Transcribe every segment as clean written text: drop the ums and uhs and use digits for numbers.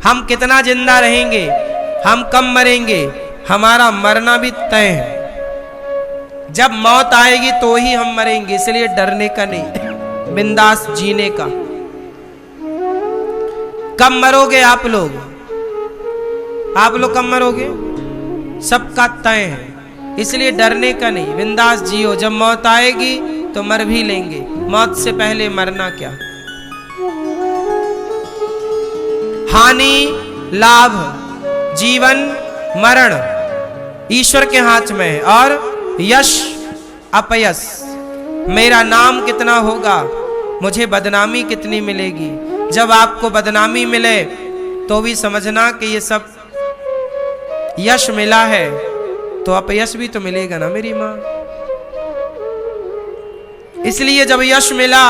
हम कितना जिंदा रहेंगे, हम कब मरेंगे, हमारा मरना भी तय है। जब मौत आएगी तो ही हम मरेंगे, इसलिए डरने का नहीं, बिंदास जीने का। कब मरोगे आप लोग कब मरोगे, सबका तय है, इसलिए डरने का नहीं, बिंदास जियो। जब मौत आएगी तो मर भी लेंगे, मौत से पहले मरना क्या। हानि लाभ जीवन मरण ईश्वर के हाथ में है, और यश अपयश, मेरा नाम कितना होगा, मुझे बदनामी कितनी मिलेगी। जब आपको बदनामी मिले तो भी समझना कि ये सब यश मिला है, तो अपयश भी तो मिलेगा ना मेरी माँ। इसलिए जब यश मिला,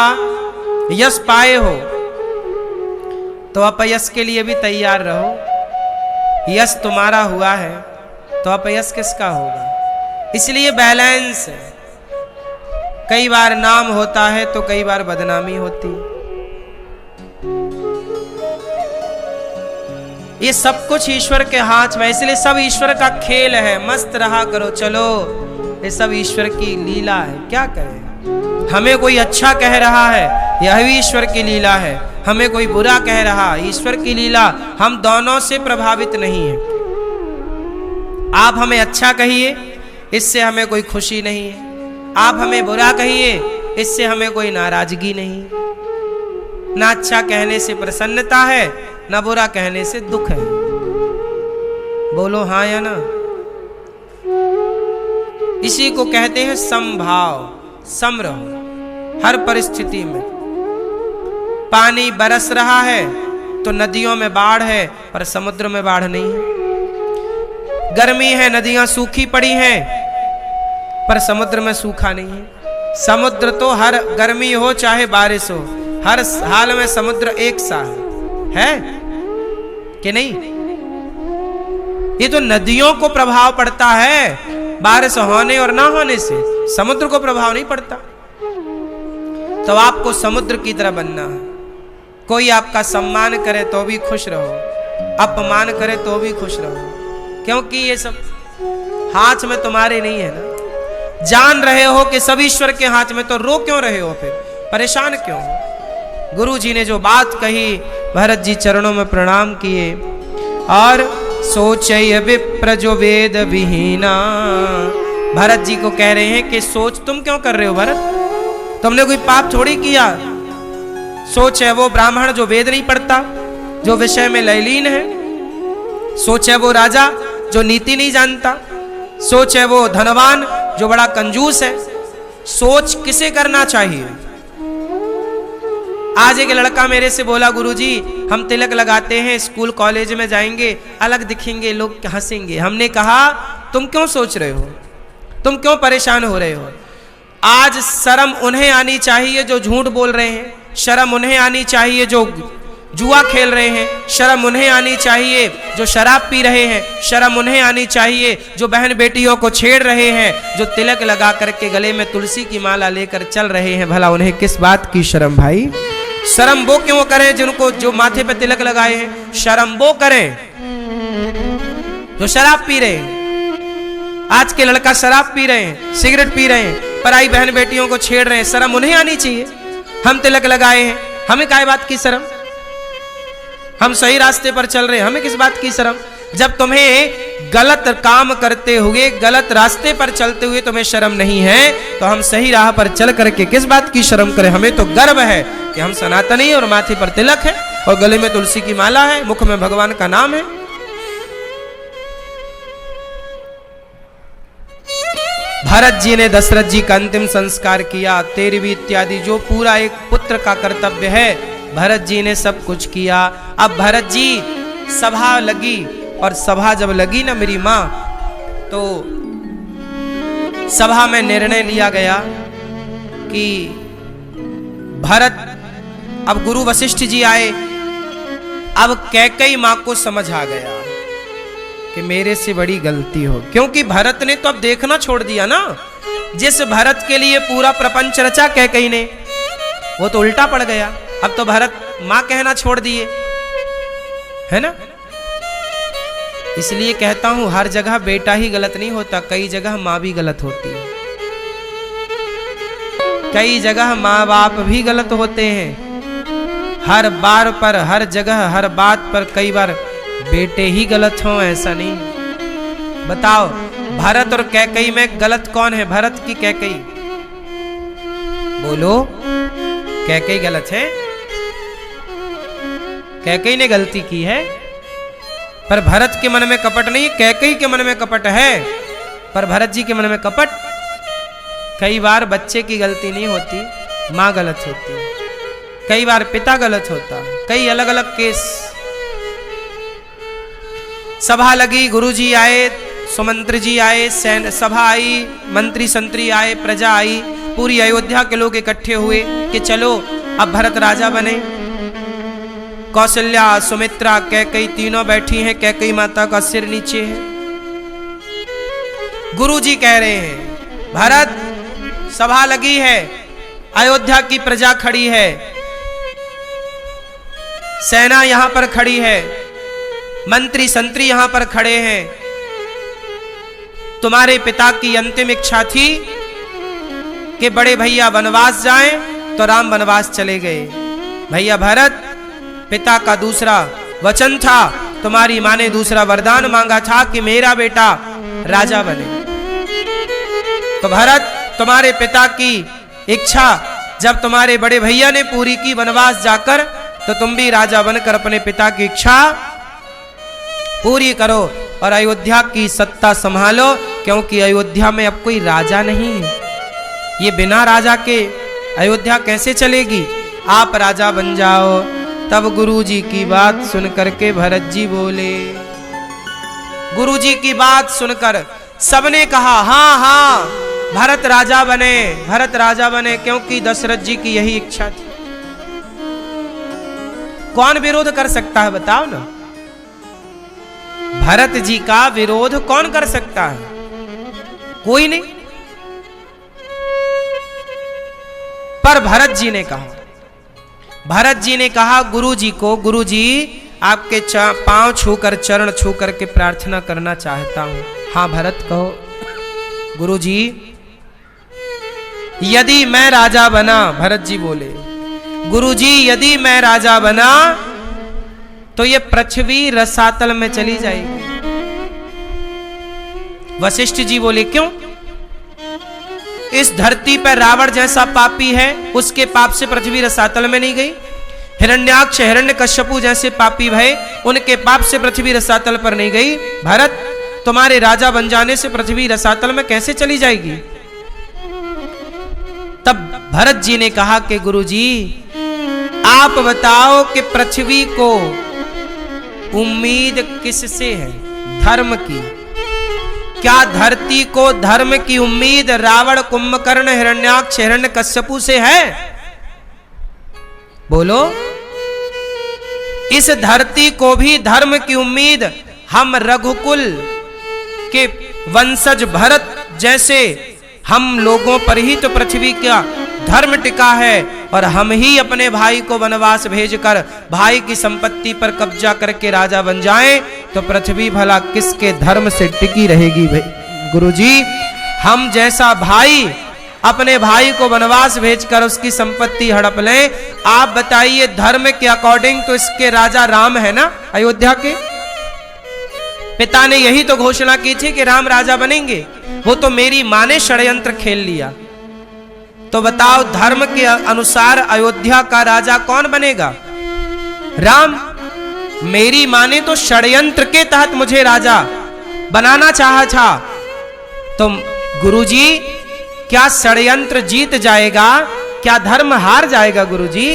यश पाए हो, तो अपयश के लिए भी तैयार रहो। यश तुम्हारा हुआ है तो अपयश किसका होगा। इसलिए बैलेंस है, कई बार नाम होता है तो कई बार बदनामी होती। ये सब कुछ ईश्वर के हाथ में, इसलिए सब ईश्वर का खेल है। मस्त रहा करो, चलो, ये सब ईश्वर की लीला है। क्या करें, हमें कोई अच्छा कह रहा है, यह भी ईश्वर की लीला है। हमें कोई बुरा कह रहा, ईश्वर की लीला। हम दोनों से प्रभावित नहीं है। आप हमें अच्छा कहिए, इससे हमें कोई खुशी नहीं है। आप हमें बुरा कहिए, इससे हमें कोई नाराजगी नहीं। ना अच्छा कहने से प्रसन्नता है, ना बुरा कहने से दुख है। बोलो हाँ या ना। इसी को कहते हैं समभाव, सम रहो हर परिस्थिति में। पानी बरस रहा है तो नदियों में बाढ़ है, पर समुद्र में बाढ़ नहीं है। गर्मी है, नदियां सूखी पड़ी हैं, पर समुद्र में सूखा नहीं है। समुद्र तो हर गर्मी हो चाहे बारिश हो, हर हाल में समुद्र एक सा है कि नहीं। ये तो नदियों को प्रभाव पड़ता है, बारिश होने और ना होने से, समुद्र को प्रभाव नहीं पड़ता। तो आपको समुद्र की तरह बनना है। कोई आपका सम्मान करे तो भी खुश रहो, अपमान करे तो भी खुश रहो, क्योंकि ये सब हाथ में तुम्हारे नहीं है ना। जान रहे हो कि सब ईश्वर के हाथ में, तो रो क्यों रहे हो, फिर परेशान क्यों हो। गुरु जी ने जो बात कही, भरत जी चरणों में प्रणाम किए और सोचय विप्र जो वेद विहीना। भरत जी को कह रहे हैं कि सोच तुम क्यों कर रहे हो भरत, तुमने कोई पाप थोड़ी किया। सोच है वो ब्राह्मण जो वेद नहीं पढ़ता, जो विषय में लयलीन है। सोच है वो राजा जो नीति नहीं जानता। सोच है वो धनवान जो बड़ा कंजूस है। सोच किसे करना चाहिए। आज एक लड़का मेरे से बोला, गुरुजी हम तिलक लगाते हैं, स्कूल कॉलेज में जाएंगे, अलग दिखेंगे, लोग हंसेंगे। हमने कहा तुम क्यों सोच रहे हो, तुम क्यों परेशान हो रहे हो। आज शर्म उन्हें आनी चाहिए जो झूठ बोल रहे हैं, शर्म उन्हें आनी चाहिए जो जुआ खेल रहे हैं, शर्म उन्हें आनी चाहिए जो शराब पी रहे हैं, शर्म उन्हें आनी चाहिए जो बहन बेटियों को छेड़ रहे हैं, जो तिलक लगा करके गले में तुलसी की माला लेकर चल रहे हैं। भला उन्हें किस बात की शर्म भाई। शर्म वो क्यों करें जिनको, जो माथे पे तिलक लगाए हैं। शर्म वो करें जो शराब पी रहे हैं। आज के लड़का शराब पी रहे हैं, सिगरेट पी रहे हैं, पराई बहन बेटियों को छेड़ रहे हैं, शर्म उन्हें आनी चाहिए। हम तिलक लगाए हैं, हमें काय बात की शर्म। हम सही रास्ते पर चल रहे हैं, हमें किस बात की शर्म। जब तुम्हें गलत काम करते हुए, गलत रास्ते पर चलते हुए तुम्हें शर्म नहीं है, तो हम सही राह पर चल करके किस बात की शर्म करें। हमें तो गर्व है कि हम सनातनी और माथे पर तिलक है और गले में तुलसी की माला है, मुख में भगवान का नाम है। भरत जी ने दशरथ जी का अंतिम संस्कार किया। 13वीं इत्यादि जो पूरा एक पुत्र का कर्तव्य है, भरत जी ने सब कुछ किया। अब भरत जी सभा लगी, और सभा जब लगी ना मेरी माँ, तो सभा में निर्णय लिया गया कि भरत, अब गुरु वशिष्ठ जी आए। अब कैकेयी माँ को समझ आ गया कि मेरे से बड़ी गलती हो, क्योंकि भरत ने तो अब देखना छोड़ दिया ना। जिस भरत के लिए पूरा प्रपंच रचा कैकेयी ने, वो तो उल्टा पड़ गया। अब तो भरत मां कहना छोड़ दिए। है ना। इसलिए कहता हूं हर जगह बेटा ही गलत नहीं होता, कई जगह माँ भी गलत होती है, कई जगह माँ बाप भी गलत होते हैं। हर बार पर, हर जगह, हर बात पर कई बार बेटे ही गलत हों ऐसा नहीं। बताओ भरत और कैकेयी में गलत कौन है, भरत की कैकेयी? बोलो, कैकेयी गलत है, कैकेयी ने गलती की है। पर भरत के मन में कपट नहीं, कैकेयी के मन में कपट है, पर भरत जी के मन में कपट। कई बार बच्चे की गलती नहीं होती, माँ गलत होती है, कई बार पिता गलत होता, कई अलग अलग केस। सभा लगी, गुरुजी आए, सुमंत्री जी आए, सभा आई, मंत्री संतरी आए, प्रजा आई, पूरी अयोध्या के लोग इकट्ठे हुए कि चलो अब भरत राजा बने। कौशल्या, सुमित्रा, कैकेयी तीनों बैठी हैं, कैकेयी माता का सिर नीचे है। गुरुजी कह रहे हैं भरत सभा लगी है, अयोध्या की प्रजा खड़ी है, सेना यहां पर खड़ी है, मंत्री संतरी यहां पर खड़े हैं। तुम्हारे पिता की अंतिम इच्छा थी कि बड़े भैया वनवास जाएं, तो राम वनवास चले गए। भैया भरत, पिता का दूसरा वचन था, तुम्हारी मां ने दूसरा वरदान मांगा था कि मेरा बेटा राजा बने। तो भरत, तुम्हारे पिता की इच्छा जब तुम्हारे बड़े भैया ने पूरी की वनवास जाकर, तो तुम भी राजा बनकर अपने पिता की इच्छा पूरी करो और अयोध्या की सत्ता संभालो, क्योंकि अयोध्या में अब कोई राजा नहीं है। ये बिना राजा के अयोध्या कैसे चलेगी? आप राजा बन जाओ। तब गुरुजी की बात सुनकर के भरत जी बोले, गुरुजी की बात सुनकर सबने कहा हाँ हाँ भरत राजा बने, भरत राजा बने, क्योंकि दशरथ जी की यही इच्छा थी। कौन विरोध कर सकता है बताओ ना? भरत जी का विरोध कौन कर सकता है? कोई नहीं। पर भरत जी ने कहा, भरत जी ने कहा गुरु जी को, गुरु जी आपके पांव छूकर, चरण छूकर के प्रार्थना करना चाहता हूं। हाँ भरत कहो। गुरु जी यदि मैं राजा बना, भरत जी बोले, गुरु जी यदि मैं राजा बना तो ये पृथ्वी रसातल में चली जाएगी। वशिष्ठ जी बोले क्यों? इस धरती पर रावण जैसा पापी है, उसके पाप से पृथ्वी रसातल में नहीं गई। हिरण्याक्ष, हिरण्यकश्यपु जैसे पापी भय, उनके पाप से पृथ्वी रसातल पर नहीं गई। भरत, तुम्हारे राजा बन जाने से पृथ्वी रसातल में कैसे चली जाएगी? तब भरत जी ने कहा कि गुरुजी आप बताओ कि पृथ्वी को उम्मीद किससे है? धर्म की। क्या धरती को धर्म की उम्मीद रावण, कुंभकर्ण, हिरण्याक्ष, हिरण्यकश्यपु से है? बोलो। इस धरती को भी धर्म की उम्मीद हम रघुकुल के वंशज भरत जैसे हम लोगों पर ही तो पृथ्वी का धर्म टिका है, और हम ही अपने भाई को वनवास भेजकर भाई की संपत्ति पर कब्जा करके राजा बन जाएं, तो पृथ्वी भला किसके धर्म से टिकी रहेगी? भाई गुरुजी, हम जैसा भाई अपने भाई को वनवास भेजकर उसकी संपत्ति हड़प लें, आप बताइए धर्म के अकॉर्डिंग तो इसके राजा राम है ना अयोध्या के। पिता ने यही तो घोषणा की थी कि राम राजा बनेंगे, वो तो मेरी मां ने षड्यंत्र खेल लिया। तो बताओ धर्म के अनुसार अयोध्या का राजा कौन बनेगा? राम। मेरी मां ने तो षड्यंत्र के तहत मुझे राजा बनाना चाहा था। तो गुरुजी क्या षड्यंत्र जीत जाएगा? क्या धर्म हार जाएगा? गुरुजी,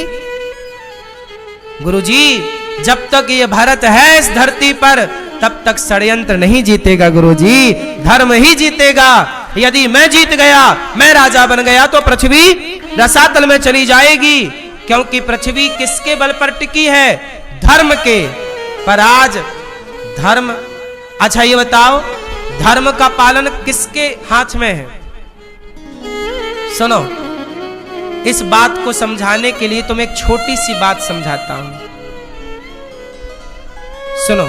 गुरुजी जब तक ये भरत है इस धरती पर तब तक षड्यंत्र नहीं जीतेगा गुरुजी, धर्म ही जीतेगा। यदि मैं जीत गया, मैं राजा बन गया, तो पृथ्वी रसातल में चली जाएगी, क्योंकि पृथ्वी किसके बल पर टिकी है? धर्म के। पर आज धर्म, अच्छा ये बताओ धर्म का पालन किसके हाथ में है? सुनो, इस बात को समझाने के लिए तुम्हें एक छोटी सी बात समझाता हूं। सुनो,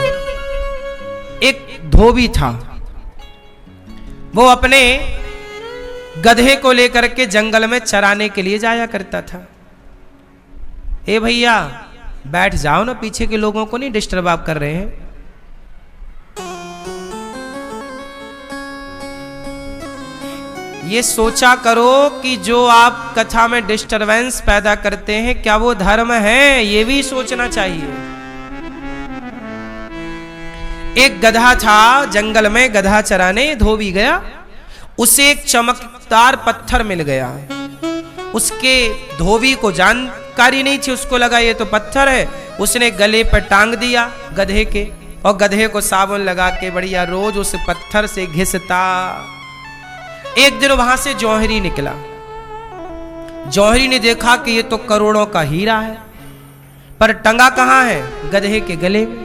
एक धोबी था, वो अपने गधे को लेकर के जंगल में चराने के लिए जाया करता था। ए भैया बैठ जाओ ना, पीछे के लोगों को नहीं डिस्टर्ब आप कर रहे हैं। ये सोचा करो कि जो आप कथा में डिस्टरबेंस पैदा करते हैं क्या वो धर्म है, ये भी सोचना चाहिए। एक गधा था, जंगल में गधा चराने धोबी गया, उसे एक चमकदार पत्थर मिल गया। उसके धोबी को जानकारी नहीं थी, उसको लगा ये तो पत्थर है। उसने गले पर टांग दिया गधे के, और गधे को साबुन लगा के बढ़िया रोज उस पत्थर से घिसता। एक दिन वहां से जौहरी निकला। जौहरी ने देखा कि ये तो करोड़ों का हीरा है, पर टंगा कहां है? गधे के गले में।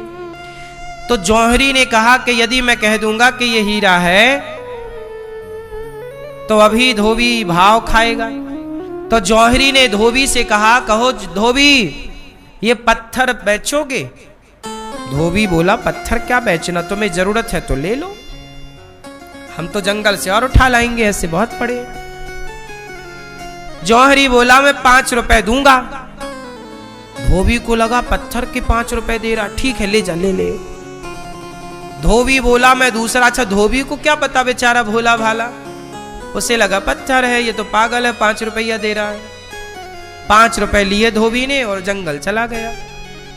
तो जौहरी ने कहा कि यदि मैं कह दूंगा कि ये हीरा है तो अभी धोबी भाव खाएगा। तो जौहरी ने धोबी से कहा, कहो धोबी ये पत्थर बेचोगे? धोबी बोला, पत्थर क्या बेचना, तुम्हें जरूरत है तो ले लो, हम तो जंगल से और उठा लाएंगे, ऐसे बहुत पड़े। जौहरी बोला, मैं 5 रुपए दूंगा। धोबी को लगा पत्थर के 5 रुपए दे रहा, ठीक है ले जा, ले ले। धोबी बोला मैं दूसरा। अच्छा, धोबी को क्या पता, बेचारा भोला भाला, उसे लगा पत्थर है, ये तो पागल है, 5 रुपया दे रहा है। 5 रुपए लिए धोबी ने और जंगल चला गया।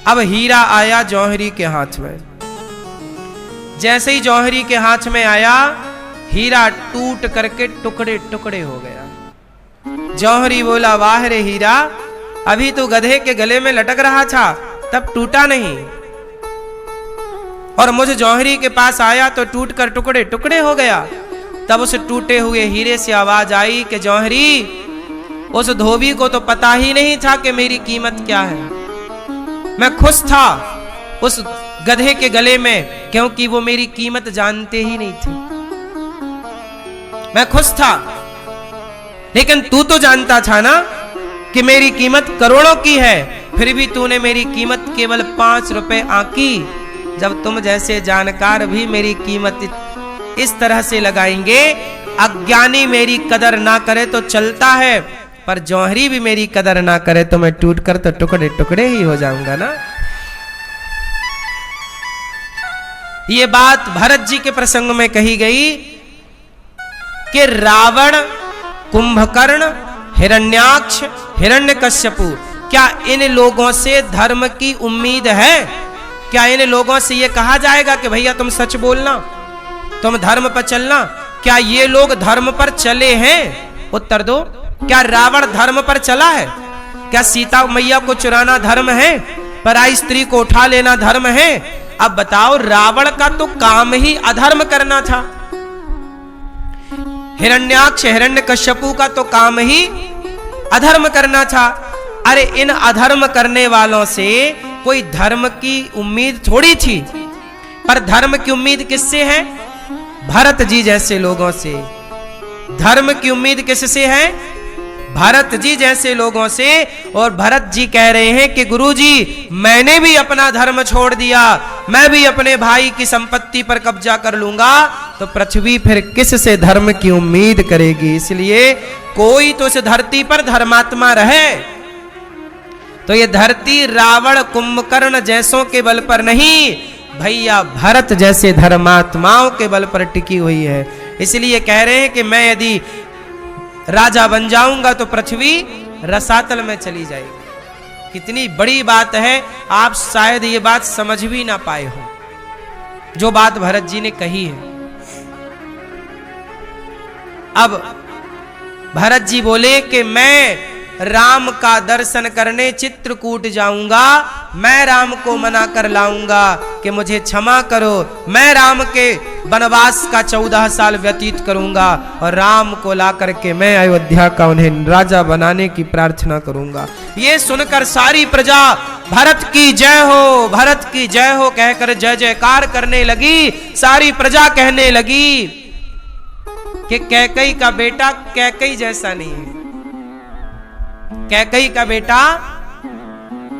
अब हीरा आया जौहरी के हाथ में। जैसे ही जौहरी के हाथ में आया, हीरा टूट करके टुकड़े टुकड़े हो गया। जौहरी बोला, वाह रे हीरा, अभी तो गधे के गले में लटक रहा था तब टूटा नहीं, और मुझे जौहरी के पास आया तो टूट कर टुकड़े टुकड़े हो गया। तब उस टूटे हुए हीरे से आवाज आई कि जौहरी, उस धोबी को तो पता ही नहीं था कि मेरी कीमत क्या है। मैं खुश था उस गधे के गले में, क्योंकि वो मेरी कीमत जानते ही नहीं थे। मैं खुश था, लेकिन तू तो जानता था ना कि मेरी कीमत करोड़ों की है, फिर भी तूने मेरी कीमत केवल 5 रुपए आंकी। जब तुम जैसे जानकार भी मेरी कीमत इस तरह से लगाएंगे, अज्ञानी मेरी कदर ना करे तो चलता है, पर जौहरी भी मेरी कदर ना करे तो मैं टूट कर तो टुकड़े टुकड़े ही हो जाऊंगा ना। ये बात भरत जी के प्रसंग में कही गई कि रावण, कुंभकर्ण, हिरण्याक्ष, हिरण्यकश्यपु, क्या इन लोगों से धर्म की उम्मीद है? क्या इन लोगों से ये कहा जाएगा कि भैया तुम सच बोलना, तुम धर्म पर चलना? क्या ये लोग धर्म पर चले हैं? उत्तर दो। क्या रावण धर्म पर चला है? क्या सीता मैया को चुराना धर्म है? पराई स्त्री को उठा लेना धर्म है? अब बताओ, रावण का तो काम ही अधर्म करना था। हिरण्याक्ष, हिरण्यकश्यपु का तो काम ही अधर्म करना था। अरे इन अधर्म करने वालों से कोई धर्म की उम्मीद थोड़ी थी, पर धर्म की उम्मीद किससे है? भरत जी जैसे लोगों से। धर्म की उम्मीद किससे है? भरत जी जैसे लोगों से। और भरत जी कह रहे हैं कि गुरुजी, मैंने भी अपना धर्म छोड़ दिया, मैं भी अपने भाई की संपत्ति पर कब्जा कर लूंगा, तो पृथ्वी फिर किस से धर्म की उम्मीद करेगी? इसलिए कोई तो इस धरती पर धर्मात्मा रहे। तो ये धरती रावण, कुंभकर्ण जैसों के बल पर नहीं, भैया भरत जैसे धर्मात्माओं के बल पर टिकी हुई है। इसलिए कह रहे हैं कि मैं यदि राजा बन जाऊंगा तो पृथ्वी रसातल में चली जाएगी। कितनी बड़ी बात है, आप शायद ये बात समझ भी ना पाए हो, जो बात भरत जी ने कही है। अब भरत जी बोले कि मैं राम का दर्शन करने चित्रकूट जाऊंगा, मैं राम को मना कर लाऊंगा कि मुझे क्षमा करो, मैं राम के वनवास का 14 साल व्यतीत करूंगा और राम को ला करके मैं अयोध्या का उन्हें राजा बनाने की प्रार्थना करूंगा। ये सुनकर सारी प्रजा भरत की जय हो, भरत की जय हो कहकर जय जयकार करने लगी। सारी प्रजा कहने लगी कि कैकई का बेटा कैकई जैसा नहीं है, कैकई का बेटा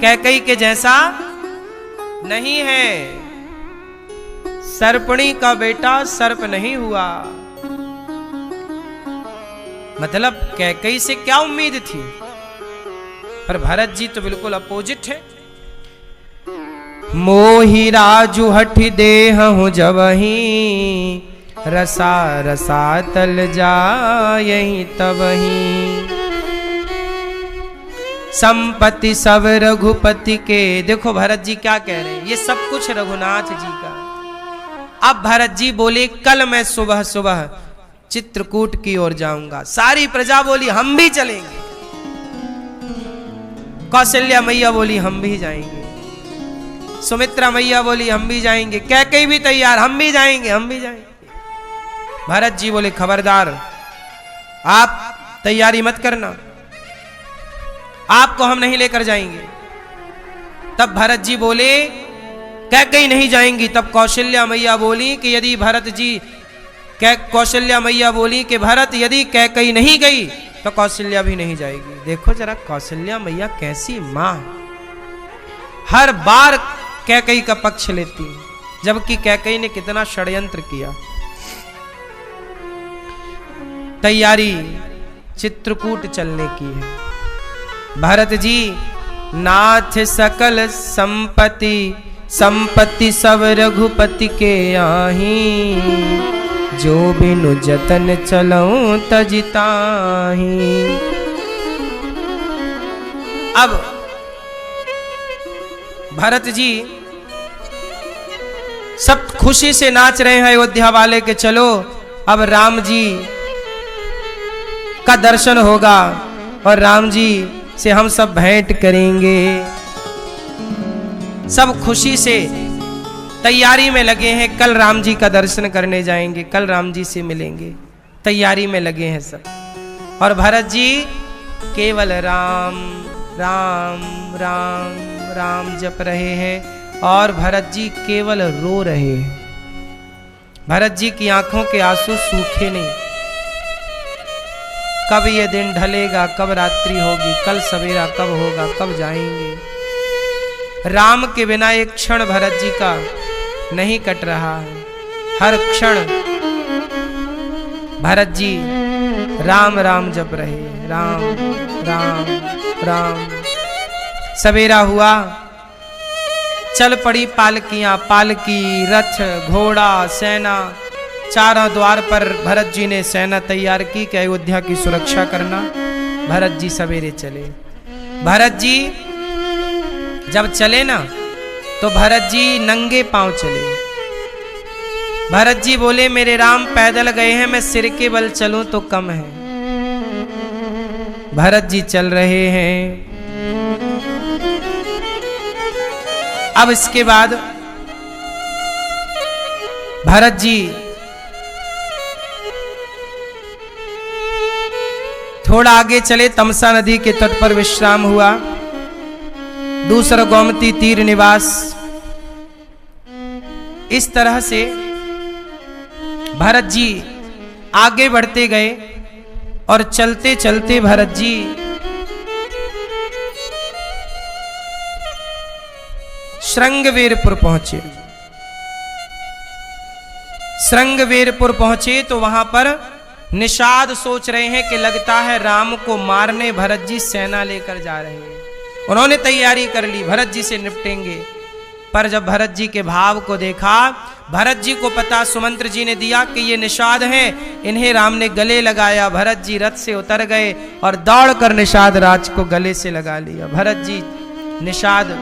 कैकई के जैसा नहीं है। सर्पणी का बेटा सर्प नहीं हुआ। मतलब कैकई से क्या उम्मीद थी, पर भरत जी तो बिल्कुल अपोजिट है। मोहि राजु हठ देह हूँ जबहि, रसा रसा तल जायहि तबहि। संपत्ति सब रघुपति के। देखो भरत जी क्या कह रहे हैं, ये सब कुछ रघुनाथ जी का। अब भरत जी बोले कल मैं सुबह सुबह चित्रकूट की ओर जाऊंगा। सारी प्रजा बोली हम भी चलेंगे। कौशल्या मैया बोली हम भी जाएंगे। सुमित्रा मैया बोली हम भी जाएंगे। कैकेयी भी तैयार, हम भी जाएंगे, हम भी जाएंगे। भरत जी बोले खबरदार, आप तैयारी मत करना, आपको हम नहीं लेकर जाएंगे। तब भरत जी बोले कैकेयी नहीं जाएंगी। तब कौशल्या मैया बोली कि यदि भरत जी, कौशल्या मैया बोली कि भरत यदि कैकेयी नहीं गई तो कौशल्या भी नहीं जाएगी। देखो जरा कौशल्या मैया कैसी मां, हर बार कैकेयी का पक्ष लेती, जबकि कैकेयी ने कितना षड्यंत्र किया। तैयारी चित्रकूट चलने की है। भरत जी नाथ सकल संपत्ति, संपत्ति सब रघुपति के आही, जो बिनु जतन चलऊं तजिताही। अब भरत जी सब खुशी से नाच रहे हैं अयोध्या वाले के चलो अब राम जी का दर्शन होगा और राम जी से हम सब भेंट करेंगे। सब खुशी से तैयारी में लगे हैं, कल राम जी का दर्शन करने जाएंगे, कल राम जी से मिलेंगे, तैयारी में लगे हैं सब। और भरत जी केवल राम राम राम राम जप रहे हैं और भरत जी केवल रो रहे हैं। भरत जी की आंखों के आंसू सूखे नहीं। कब ये दिन ढलेगा, कब रात्रि होगी, कल सवेरा कब होगा, कब जाएंगे। राम के बिना एक क्षण भरत जी का नहीं कट रहा है। हर क्षण भरत जी राम राम जप रहे हैं, राम राम राम। सवेरा हुआ, चल पड़ी पालकियां, पालकी, रथ, घोड़ा, सेना। चारों द्वार पर भरत जी ने सेना तैयार की कि अयोध्या की सुरक्षा करना। भरत जी सवेरे चले। भरत जी जब चले ना तो भरत जी नंगे पांव चले। भरत जी बोले मेरे राम पैदल गए हैं, मैं सिर के बल चलूं तो कम है। भरत जी चल रहे हैं। अब इसके बाद भरत जी थोड़ा आगे चले, तमसा नदी के तट पर विश्राम हुआ। दूसरा गोमती तीर निवास। इस तरह से भरत जी आगे बढ़ते गए और चलते चलते भरत जी श्रृंगवेरपुर पहुंचे। श्रृंगवेरपुर पहुंचे तो वहां पर निषाद सोच रहे हैं कि लगता है राम को मारने भरत जी सेना लेकर जा रहे हैं। उन्होंने तैयारी कर ली, भरत जी से निपटेंगे। पर जब भरत जी के भाव को देखा, भरत जी को पता सुमंत्र जी ने दिया कि ये निषाद हैं, इन्हें राम ने गले लगाया। भरत जी रथ से उतर गए और दौड़कर निषाद राज को गले से लगा लिया। भरत जी निषाद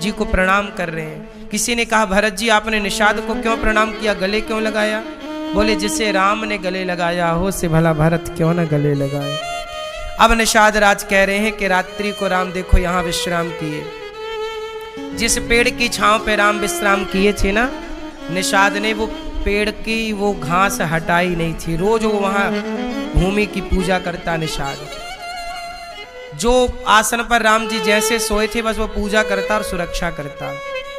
जी को प्रणाम कर रहे हैं। किसी ने कहा भरत जी आपने निषाद को क्यों प्रणाम किया, गले क्यों लगाया? बोले जिसे राम ने गले लगाया हो से भला भरत क्यों ना गले लगाए। अब निषाद राज कह रहे हैं कि रात्रि को राम देखो यहाँ विश्राम किए। जिस पेड़ की छांव पे राम विश्राम किए थे ना, निषाद ने वो पेड़ की वो घास हटाई नहीं थी। रोज वो वहां भूमि की पूजा करता निषाद। जो आसन पर राम जी जैसे सोए थे बस वो पूजा करता और सुरक्षा करता।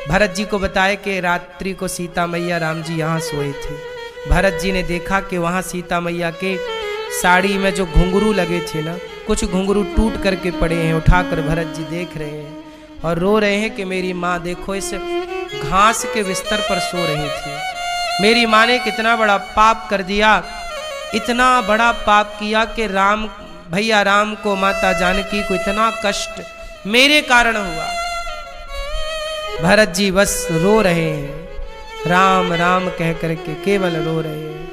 भरत जी को बताया कि रात्रि को सीता मैया राम जी यहाँ सोए थे। भरत जी ने देखा कि वहाँ सीता मैया के साड़ी में जो घुंघरू लगे थे ना, कुछ घुंघरू टूट करके पड़े हैं। उठाकर भरत जी देख रहे हैं और रो रहे हैं कि मेरी माँ देखो इस घास के बिस्तर पर सो रही थी, मेरी माँ ने कितना बड़ा पाप कर दिया, इतना बड़ा पाप किया कि राम भैया राम को, माता जानकी को इतना कष्ट मेरे कारण हुआ। भरत जी बस रो रहे हैं, राम राम कह करके केवल रो रहे हैं,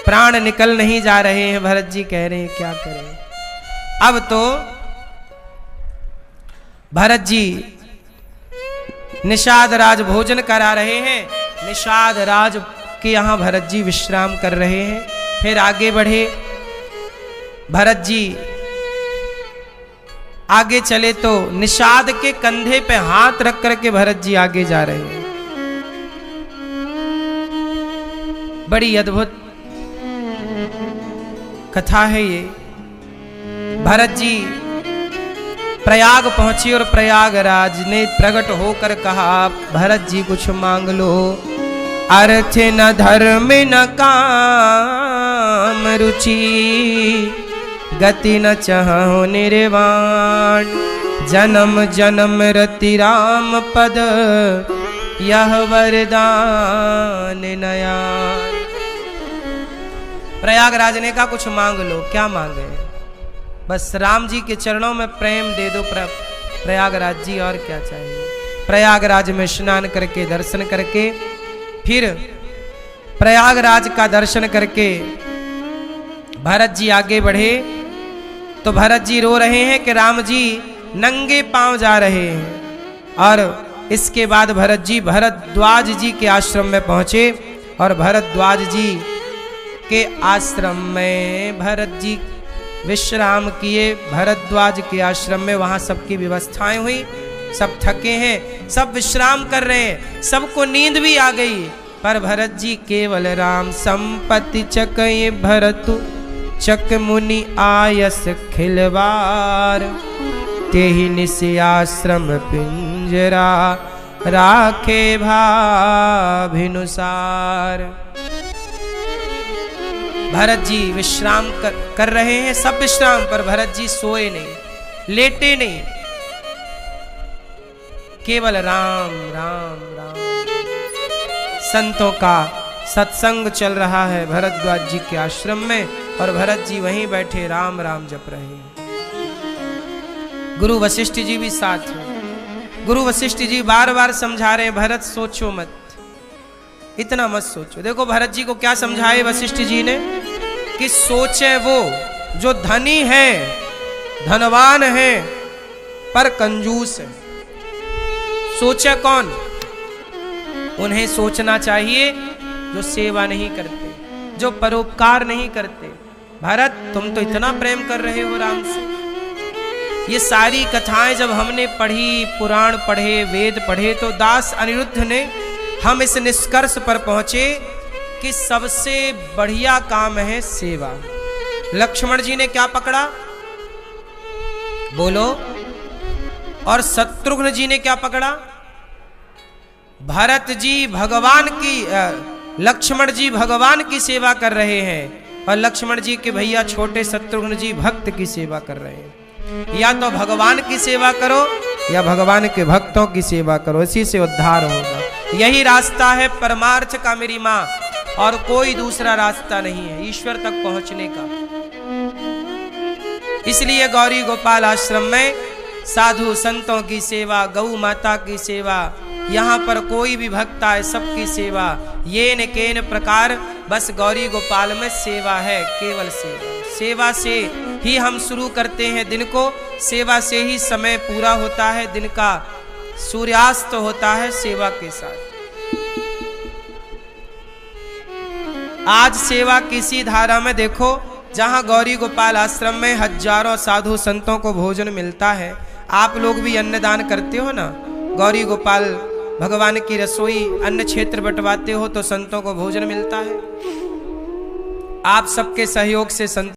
प्राण निकल नहीं जा रहे हैं। भरत जी कह रहे हैं क्या करें। अब तो भरत जी निषाद राज भोजन करा रहे हैं, निषाद राज के यहां भरत जी विश्राम कर रहे हैं। फिर आगे बढ़े भरत जी, आगे चले तो निषाद के कंधे पे हाथ रख करके भरत जी आगे जा रहे हैं। बड़ी अद्भुत कथा है ये। भरत जी प्रयाग पहुंचे और प्रयागराज ने प्रकट होकर कहा, भरत जी कुछ मांग लो। अर्थ न धर्म न काम रुचि, गति न चाहो निर्वाण, जन्म जन्म रति राम पद, यह वरदान नयान। प्रयागराज ने कहा कुछ मांग लो। क्या मांगे? बस राम जी के चरणों में प्रेम दे दो प्रयागराज जी, और क्या चाहिए। प्रयागराज में स्नान करके दर्शन करके फिर प्रयागराज का दर्शन करके भरत जी आगे बढ़े तो भरत जी रो रहे हैं कि राम जी नंगे पांव जा रहे हैं। और इसके बाद भरत जी भरद्वाज जी के आश्रम में पहुंचे और भरद्वाज जी के आश्रम में भरत जी विश्राम किए। भरद्वाज के आश्रम में वहां सबकी व्यवस्थाएं हुई, सब थके हैं, सब विश्राम कर रहे हैं, सबको नींद भी आ गई। पर भरत जी केवल राम संपत्ति चकय भरतु, चक मुनि आयस खिलवार, तेहि निसि आश्रम पिंजरा, राखे भाभिनुसार। भरत जी विश्राम कर रहे हैं, सब विश्राम, पर भरत जी सोए नहीं, लेटे नहीं, केवल राम राम राम। संतों का सत्संग चल रहा है भरद्वाज जी के आश्रम में और भरत जी वहीं बैठे राम राम जप रहे हैं। गुरु वशिष्ठ जी भी साथ में। गुरु वशिष्ठ जी बार बार समझा रहे हैं, भरत सोचो मत, इतना मत सोचो। देखो भरत जी को क्या समझाए वशिष्ठ जी ने कि सोचे वो जो धनी है, धनवान है, पर कंजूस है। सोचे कौन? उन्हें सोचना चाहिए जो सेवा नहीं करते, जो परोपकार नहीं करते। भरत तुम तो इतना प्रेम कर रहे हो राम से। ये सारी कथाएं जब हमने पढ़ी, पुराण पढ़े, वेद पढ़े, तो दास अनिरुद्ध ने हम इस निष्कर्ष पर पहुंचे कि सबसे बढ़िया काम है सेवा। लक्ष्मण जी ने क्या पकड़ा? बोलो। और शत्रुघ्न जी ने क्या पकड़ा? भरत जी भगवान की, लक्ष्मण जी भगवान की सेवा कर रहे हैं और लक्ष्मण जी के भैया छोटे शत्रुघ्न जी भक्त की सेवा कर रहे हैं। या तो भगवान की सेवा करो या भगवान के भक्तों की सेवा करो, इसी से उद्धार होगा। यही रास्ता है परमार्थ का मेरी माँ, और कोई दूसरा रास्ता नहीं है ईश्वर तक पहुंचने का। इसलिए गौरी गोपाल आश्रम में साधु संतों की सेवा, गौ माता की सेवा, यहाँ पर कोई भी भक्त आए सबकी सेवा, ये न केन प्रकार बस गौरी गोपाल में सेवा है, केवल सेवा। सेवा से ही हम शुरू करते हैं दिन को, सेवा से ही समय पूरा होता है, दिन का सूर्यास्त होता है सेवा के साथ। आज सेवा किसी धारा में देखो, जहां गौरी गोपाल आश्रम में हजारों साधु संतों को भोजन मिलता है। आप लोग भी अन्नदान करते हो ना, गौरी गोपाल भगवान की रसोई अन्न क्षेत्र बंटवाते हो तो संतों को भोजन मिलता है। आप सबके सहयोग से संत